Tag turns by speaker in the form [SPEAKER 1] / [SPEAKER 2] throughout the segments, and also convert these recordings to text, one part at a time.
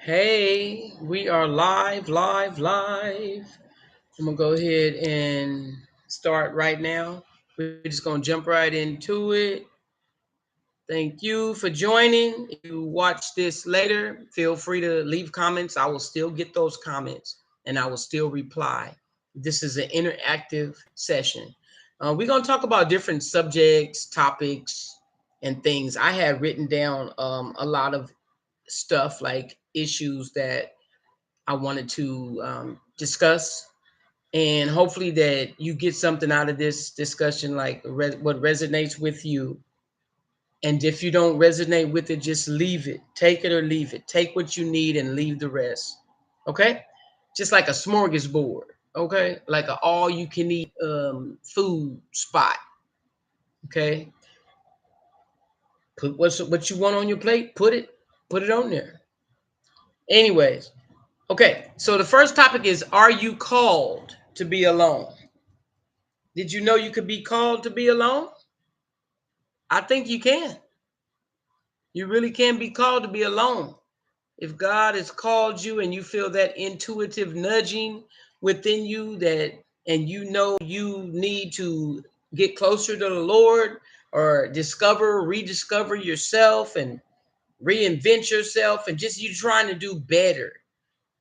[SPEAKER 1] Hey, we are live. I'm gonna go ahead and start right now. We're just gonna jump right into it. Thank you for joining. If you watch this later, feel free to leave comments. I will still get those comments and I will still reply. This is an interactive session. We're gonna talk about different subjects, topics, and things. I had written down a lot of stuff like issues that I wanted to discuss, and hopefully that you get something out of this discussion, like what resonates with you. And if you don't resonate with it, just leave it. Take it or leave it. Take what you need and leave the rest. Okay, just like a smorgasbord. Okay, like an all-you-can-eat food spot. Okay, put what you want on your plate. Put it on there. Anyways, okay, so the first topic is, are you called to be alone? Did you know you could be called to be alone? I think you can. You really can be called to be alone. If God has called you and you feel that intuitive nudging within you that and you know you need to get closer to the Lord or rediscover yourself and reinvent yourself and just you trying to do better.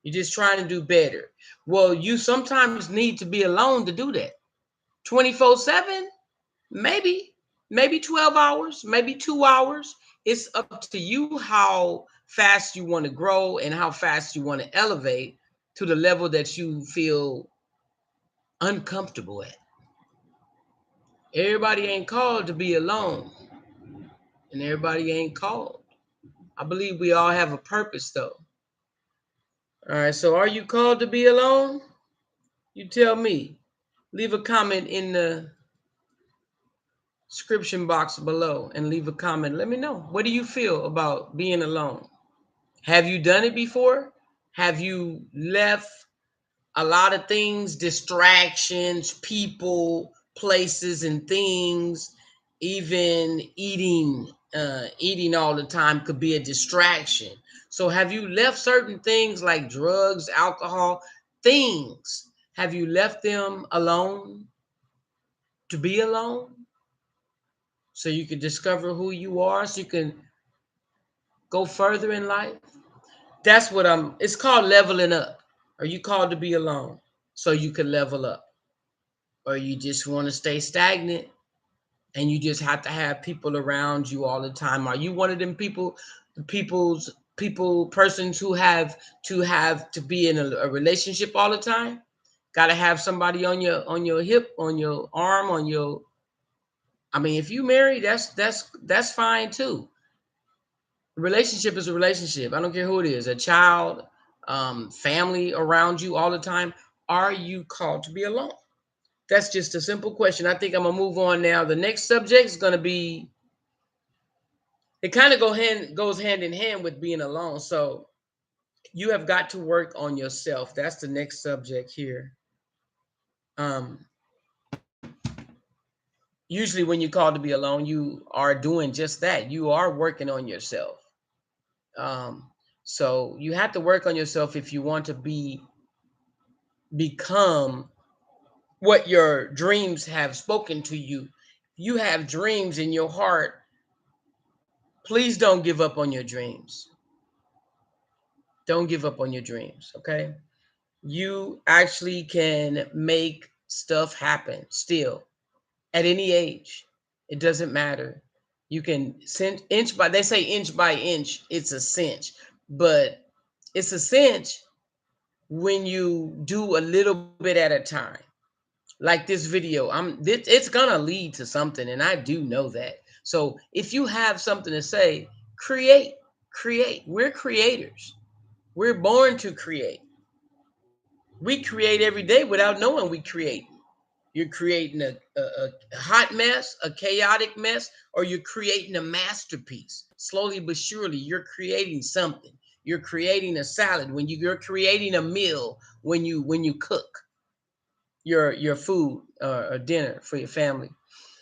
[SPEAKER 1] You're just trying to do better. Well, you sometimes need to be alone to do that. 24/7, maybe 12 hours, maybe 2 hours. It's up to you how fast you want to grow and how fast you want to elevate to the level that you feel uncomfortable at. Everybody ain't called to be alone, and everybody ain't called. I believe we all have a purpose, though. All right, so are you called to be alone? You tell me. Leave a comment in the description box below and leave a comment. Let me know. What do you feel about being alone? Have you done it before? Have you left a lot of things, distractions, people, places, and things? Even eating all the time could be a distraction. So, have you left certain things like drugs, alcohol, things? Have you left them alone to be alone so you can discover who you are, so you can go further in life? That's what it's called leveling up. Are you called to be alone so you can level up? Or you just want to stay stagnant and you just have to have people around you all the time? Are you one of them persons who have to be in a relationship all the time? Got to have somebody on your hip, on your arm, on your I mean, if you married, that's fine too. Relationship is a relationship. I don't care who it is, a child, family around you all the time. Are you called to be alone? That's just a simple question. I think I'm gonna move on now. The next subject is gonna be, it kind of goes hand in hand with being alone. So you have got to work on yourself. That's the next subject here. Um, Usually when you're called to be alone, you are doing just that. You are working on yourself. Um, so you have to work on yourself if you want to become what your dreams have spoken to you. You have dreams in your heart. Please don't give up on your dreams. Don't give up on your dreams, okay? You actually can make stuff happen still at any age. It doesn't matter. You can they say inch by inch, it's a cinch, but it's a cinch when you do a little bit at a time. Like this video, it's gonna lead to something, and I do know that. So if you have something to say, create, create. We're creators. We're born to create. We create every day without knowing we create. You're creating a hot mess, a chaotic mess, or you're creating a masterpiece. Slowly but surely, you're creating something. You're creating a salad you're creating a meal when you cook your food or dinner for your family.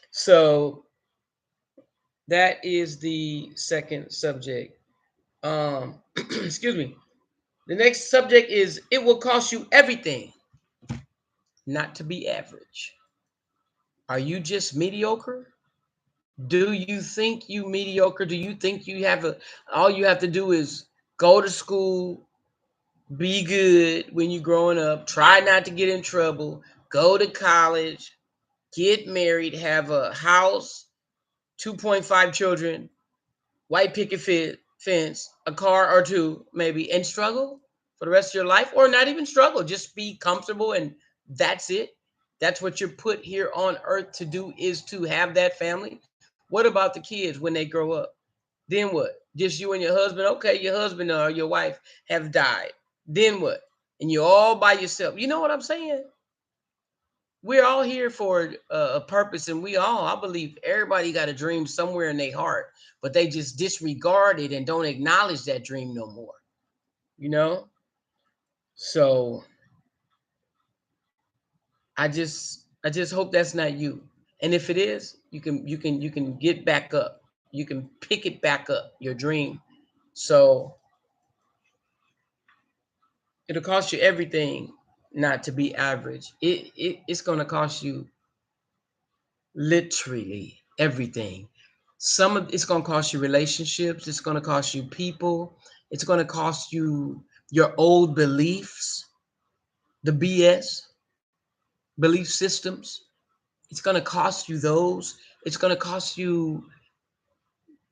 [SPEAKER 1] So that is the second subject. Excuse me. The next subject is it will cost you everything not to be average. Are you just mediocre? Do you think you mediocre? Do you think you have all you have to do is go to school, be good when you're growing up, try not to get in trouble, go to college, get married, have a house, 2.5 children, white picket fence, a car or two, maybe, and struggle for the rest of your life, or not even struggle, just be comfortable and that's it. That's what you're put here on earth to do, is to have that family. What about the kids when they grow up? Then what? Just you and your husband? Okay, your husband or your wife have died. Then what? And you're all by yourself. You know what I'm saying? We're all here for a purpose, and I believe everybody got a dream somewhere in their heart, but they just disregard it and don't acknowledge that dream no more. You know? So I just hope that's not you. And if it is, you can get back up. You can pick it back up, your dream. So it'll cost you everything not to be average. It's gonna cost you literally everything. Some of it's going to cost you relationships, it's going to cost you people, it's going to cost you your old beliefs, the BS belief systems. It's going to cost you those. It's going to cost you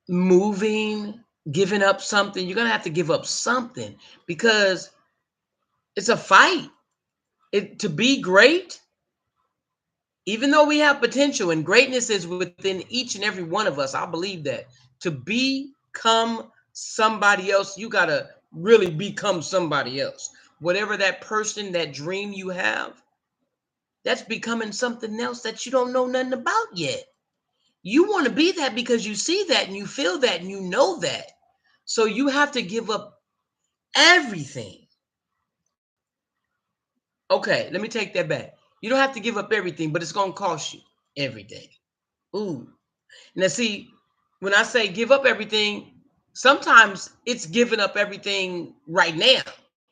[SPEAKER 1] moving, giving up something. You're going to have to give up something because it's a fight. To be great, even though we have potential and greatness is within each and every one of us, I believe that to become somebody else, you got to really become somebody else. Whatever that person, that dream you have, that's becoming something else that you don't know nothing about yet. You want to be that because you see that and you feel that and you know that. So you have to give up everything. Okay, let me take that back. You don't have to give up everything, but it's going to cost you everything. Ooh. Now, see, when I say give up everything, sometimes it's giving up everything right now,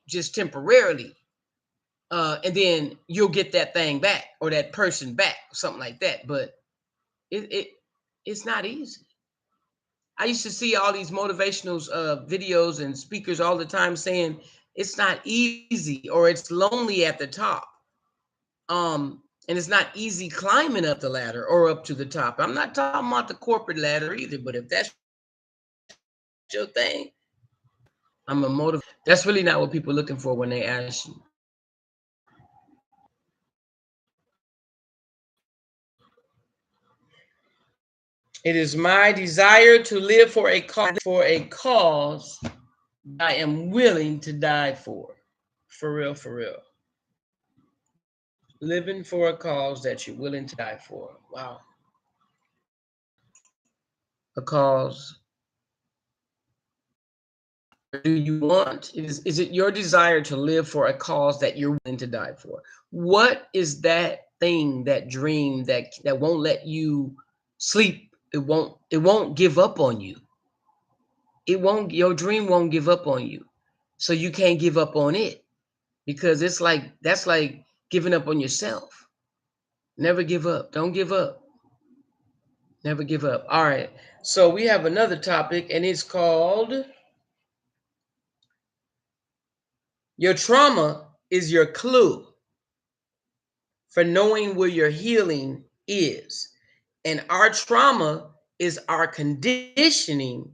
[SPEAKER 1] just temporarily. And then you'll get that thing back or that person back, something like that. But it it's not easy. I used to see all these motivational videos and speakers all the time saying it's not easy or it's lonely at the top. And it's not easy climbing up the ladder or up to the top. I'm not talking about the corporate ladder either, but if that's your thing, I'm a motive. That's really not what people are looking for when they ask you. It is my desire to live for a cause I am willing to die for. For real, for real. Living for a cause that you're willing to die for. Wow. A cause. Do you want? Is it your desire to live for a cause that you're willing to die for? What is that thing, that dream that won't let you sleep? It won't give up on you. Your dream won't give up on you. So you can't give up on it because that's like giving up on yourself. Never give up. Don't give up. Never give up. All right. So we have another topic and it's called your trauma is your clue for knowing where your healing is. And our trauma is our conditioning.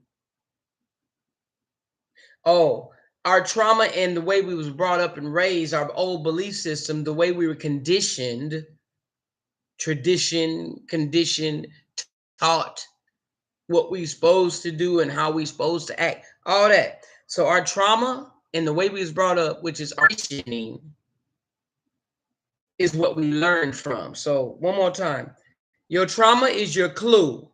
[SPEAKER 1] Oh, our trauma and the way we was brought up and raised, our old belief system, the way we were conditioned, conditioned, taught what we supposed to do and how we supposed to act, all that. So our trauma and the way we was brought up, which is our conditioning, is what we learned from. So one more time. Your trauma is your clue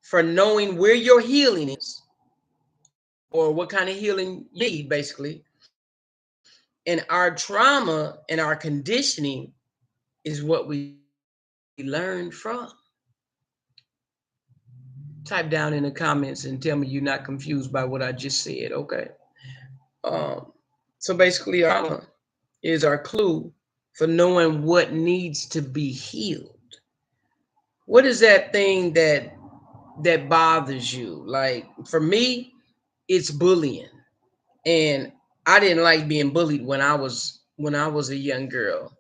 [SPEAKER 1] for knowing where your healing is or what kind of healing you need, basically. And our trauma and our conditioning is what we learned from. Type down in the comments and tell me you're not confused by what I just said, okay? So basically, trauma is our clue for knowing what needs to be healed. What is that thing that bothers you? Like for me, it's bullying. And I didn't like being bullied when I was a young girl.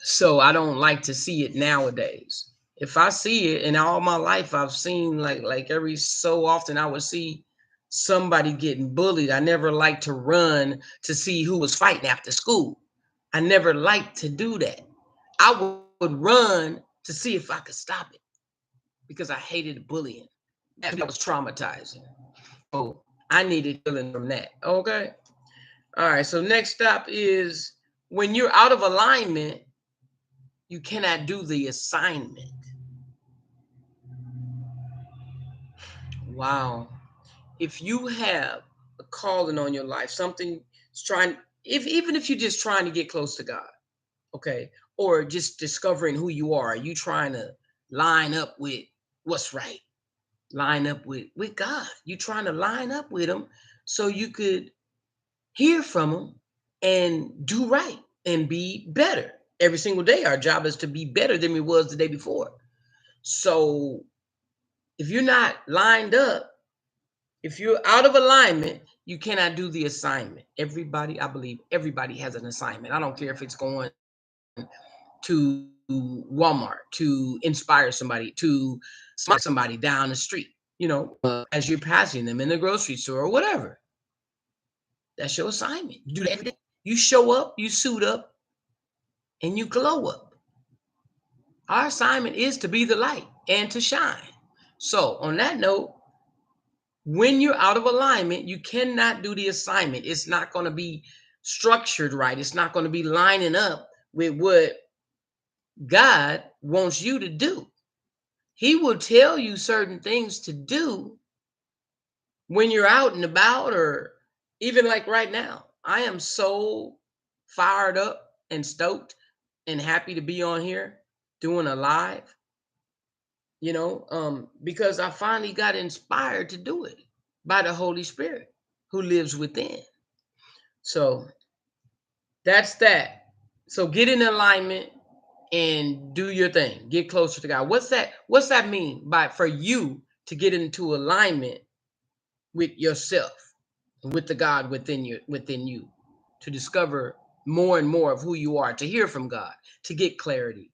[SPEAKER 1] So I don't like to see it nowadays. If I see it, and all my life I've seen like every so often I would see somebody getting bullied. I never liked to run to see who was fighting after school. I never liked to do that. I would run to see if I could stop it because I hated bullying. That was traumatizing. So I needed healing from that. Okay. All right. So next stop is when you're out of alignment, you cannot do the assignment. Wow. If you have a calling on your life, something trying, if even if you're just trying to get close to God, okay, or just discovering who you are you trying to line up with what's right, line up with God, you trying to line up with him so you could hear from him and do right and be better every single day. Our job is to be better than we was the day before. So if you're not lined up, if you're out of alignment, you cannot do the assignment. Everybody, I believe everybody has an assignment. I don't care if it's going to Walmart to inspire somebody, to smile somebody down the street, as you're passing them in the grocery store or whatever. That's your assignment. You do that every day. You show up, you suit up, and you glow up. Our assignment is to be the light and to shine. So, on that note, when you're out of alignment, you cannot do the assignment. It's not going to be structured right. It's not going to be lining up with what God wants you to do. He will tell you certain things to do when you're out and about, or even like right now. I am so fired up and stoked and happy to be on here doing a live, because I finally got inspired to do it by the Holy Spirit who lives within. So that's that. So get in alignment and do your thing. Get closer to God. What's that mean by for you to get into alignment with yourself, with the God within you, to discover more and more of who you are, to hear from God, to get clarity.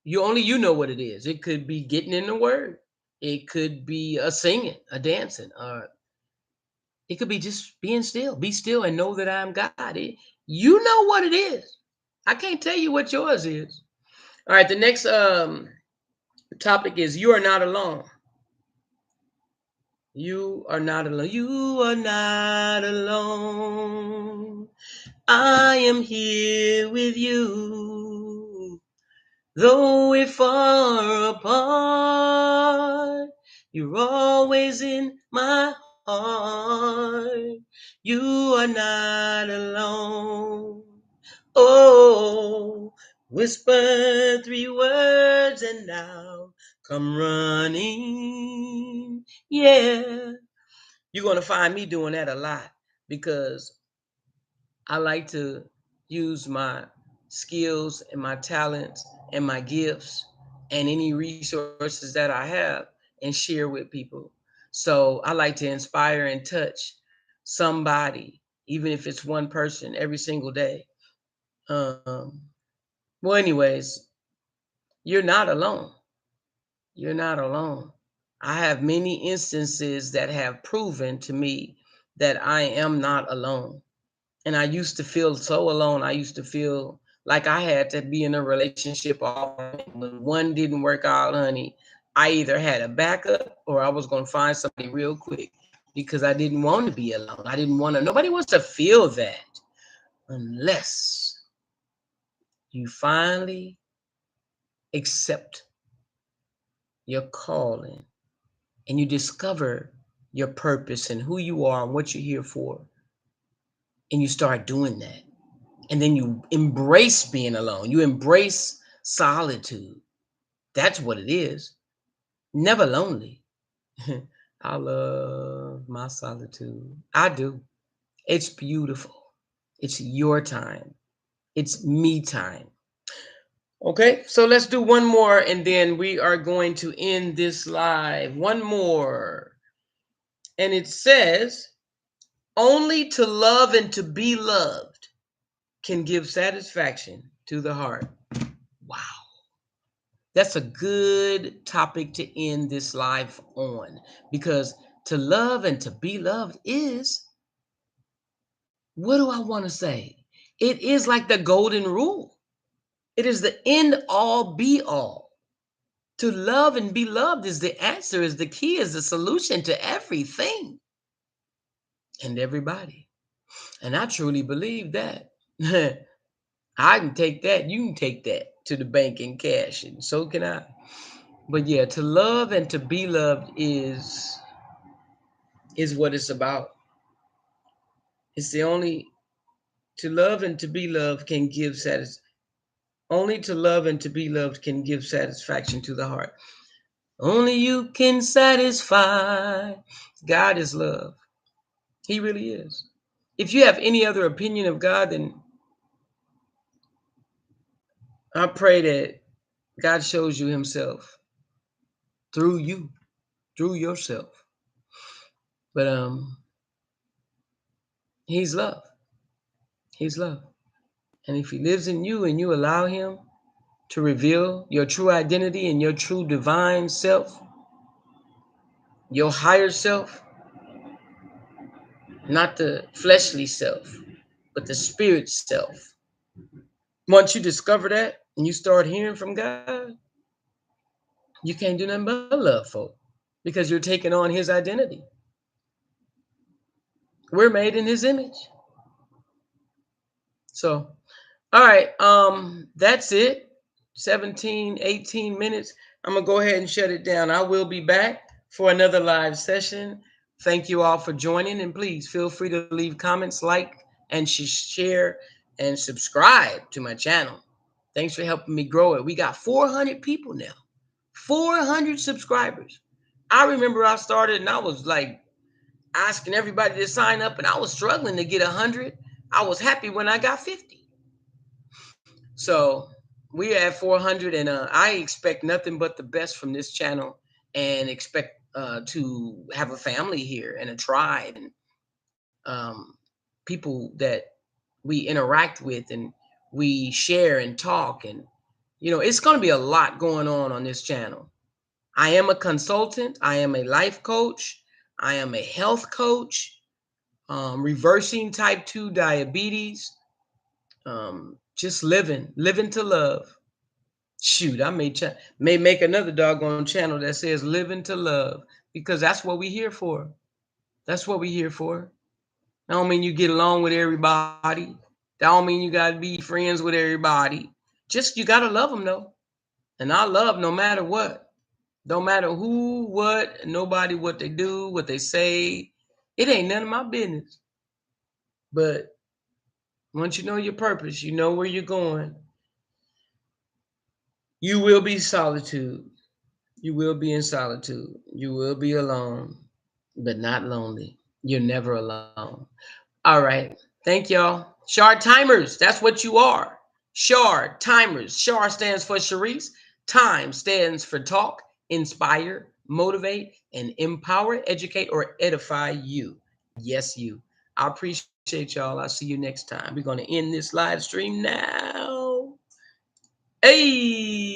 [SPEAKER 1] You know what it is. It could be getting in the word. It could be a singing, a dancing, it could be just being still. Be still and know that I'm God. You know what it is. I can't tell you what yours is. All right, the next topic is you are not alone. You are not alone. You are not alone. I am here with you. Though we're far apart, you're always in my heart. You are not alone. Oh, whisper 3 words and now come running. Yeah. You're going to find me doing that a lot because I like to use my skills and my talents and my gifts and any resources that I have and share with people. So I like to inspire and touch somebody, even if it's one person every single day. Um, well, anyways, you're not alone. You're not alone. I have many instances that have proven to me that I am not alone. And I used to feel so alone. I used to feel like I had to be in a relationship all the time. When one didn't work out, honey, I either had a backup or I was going to find somebody real quick because I didn't want to be alone. I didn't want to, nobody wants to feel that unless you finally accept your calling and you discover your purpose and who you are and what you're here for. And you start doing that. And then you embrace being alone. You embrace solitude. That's what it is. Never lonely. I love my solitude. I do. It's beautiful. It's your time. It's me time. Okay, so let's do one more and then we are going to end this live. One more. And it says, only to love and to be loved can give satisfaction to the heart. Wow. That's a good topic to end this live on, because to love and to be loved is, what do I want to say? It is like the golden rule. It is the end all be all. To love and be loved is the answer, is the key, is the solution to everything and everybody. And I truly believe that. I can take that. You can take that to the bank in cash, and so can I. But yeah, to love and to be loved is what it's about. It's the only, to love and to be loved can give only to love and to be loved can give satisfaction to the heart. Only you can satisfy. God is love. He really is. If you have any other opinion of God, then I pray that God shows you himself through you, through yourself. But he's love. He's love. And if he lives in you and you allow him to reveal your true identity and your true divine self, your higher self, not the fleshly self, but the spirit self. Once you discover that and you start hearing from God, you can't do nothing but love folk, because you're taking on his identity. We're made in his image. So, all right, that's it. 17, 18 minutes. I'm gonna go ahead and shut it down. I will be back for another live session. Thank you all for joining, and please feel free to leave comments, like, and share and subscribe to my channel. Thanks for helping me grow it. We got 400 people now, 400 subscribers. I remember I started and I was like asking everybody to sign up, and I was struggling to get 100. I was happy when I got 50. So we are at 400, and I expect nothing but the best from this channel, and expect to have a family here and a tribe, and people that we interact with and we share and talk. And it's going to be a lot going on this channel. I am a consultant. I am a life coach. I am a health coach, reversing type 2 diabetes, just living to love. Shoot, I may make another doggone channel that says living to love, because that's what we're here for. That's what we're here for. That don't mean you get along with everybody. That don't mean you got to be friends with everybody. Just, you got to love them, though. And I love no matter what. Don't matter who, what, nobody, what they do, what they say. It ain't none of my business. But once you know your purpose, you know where you're going, you will be solitude. You will be in solitude. You will be alone, but not lonely. You're never alone. All right. Thank y'all. Shard Timers, that's what you are. Shard Timers. Shard stands for Sharice. Time stands for talk, inspire, motivate, and empower, educate, or edify you. Yes, you. I appreciate y'all. I'll see you next time. We're going to end this live stream now. Hey!